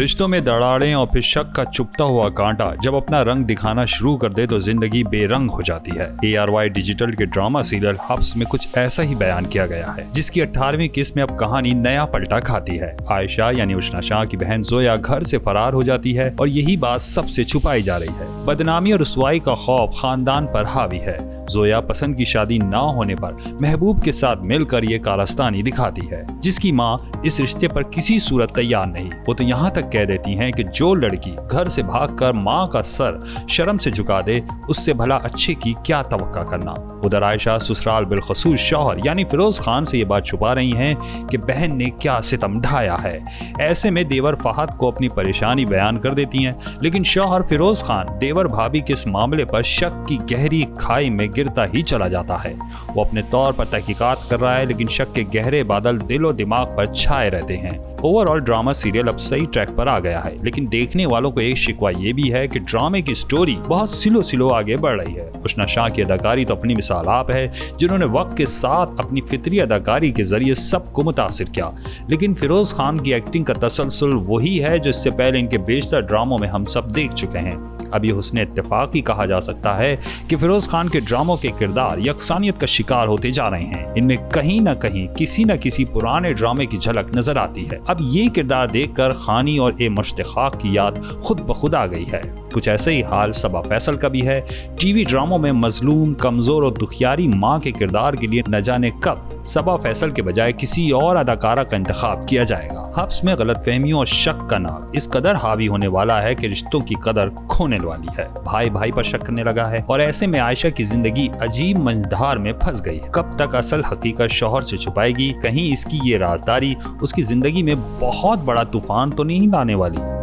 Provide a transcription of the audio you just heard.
رشتوں میں دراڑیں اور پھر شک کا چپتا ہوا کانٹا جب اپنا رنگ دکھانا شروع کر دے تو زندگی بے رنگ ہو جاتی ہے۔ ARY ڈیجیٹل کے ڈرامہ سیریل ہبس میں کچھ ایسا ہی بیان کیا گیا ہے، جس کی 18ویں قسط میں اب کہانی نیا پلٹا کھاتی ہے۔ عائشہ یعنی اشنا شاہ کی بہن زویا گھر سے فرار ہو جاتی ہے اور یہی بات سب سے چھپائی جا رہی ہے۔ بدنامی اور رسوائی کا خوف خاندان پر حاوی ہے۔ زویا پسند کی شادی نہ ہونے پر محبوب کے ساتھ مل کر یہ کارستانی دکھاتی ہے، جس کی ماں اس رشتے پر کسی صورت تیار نہیں۔ وہ تو یہاں تک کہہ دیتی ہیں کہ جو لڑکی گھر سے بھاگ کر ماں کا سر شرم سے جھکا دے، اس سے بھلا اچھے کی کیا توقع کرنا۔ ادھر عائشہ سسرال بالخصوص شوہر یعنی فیروز خان سے یہ بات چھپا رہی ہیں کہ بہن نے کیا ستم ڈھایا ہے۔ ایسے میں دیور فہد کو اپنی پریشانی بیان کر دیتی ہیں، لیکن شوہر فیروز خان دیور بھابھی کے اس معاملے پر شک کی گہری کھائی میں گرتا ہی چلا جاتا ہے۔ وہ اپنے طور پر تحقیقات کر رہا ہے، لیکن شک کے گہرے بادل دل و دماغ پر چھائے رہتے ہیں۔ اوور آل ڈرامہ سیریل اب صحیح ٹریک پر آ گیا ہے، لیکن دیکھنے والوں کو ایک شکوہ یہ بھی ہے کہ ڈرامے کی سٹوری بہت سلو آگے بڑھ رہی ہے۔ اشنا شاہ کی اداکاری تو اپنی مثال آپ ہے، جنہوں نے وقت کے ساتھ اپنی فطری اداکاری کے ذریعے سب کو متاثر کیا، لیکن فیروز خان کی ایکٹنگ کا تسلسل وہی ہے جو اس سے پہلے ان کے بیشتر ڈراموں میں ہم سب دیکھ چکے ہیں۔ اب یہ حسن اتفاق ہی کہا جا سکتا ہے کہ فیروز خان کے ڈراموں کے کردار یکسانیت کا شکار ہوتے جا رہے ہیں۔ ان میں کہیں نہ کہیں کسی نہ کسی پرانے ڈرامے کی جھلک نظر آتی ہے۔ اب یہ کردار دیکھ کر خانی اور مشتاق کی یاد خود بخود آ گئی ہے۔ کچھ ایسے ہی حال صبا فیصل کا بھی ہے۔ ٹی وی ڈراموں میں مظلوم، کمزور اور دکھیاری ماں کے کردار کے لیے نہ جانے کب صبا فیصل کے بجائے کسی اور اداکارہ کا انتخاب کیا جائے گا۔ ہبس میں غلط فہمیوں اور شک کا ناگ اس قدر حاوی ہونے والا ہے کہ رشتوں کی قدر کھونے والی ہے۔ بھائی بھائی پر شک کرنے لگا ہے اور ایسے میں عائشہ کی زندگی عجیب منجدھار میں پھنس گئی ہے۔ کب تک اصل حقیقت شوہر سے چھپائے گی؟ کہیں اس کی یہ رازداری اس کی زندگی میں بہت بڑا طوفان تو نہیں لانے والی؟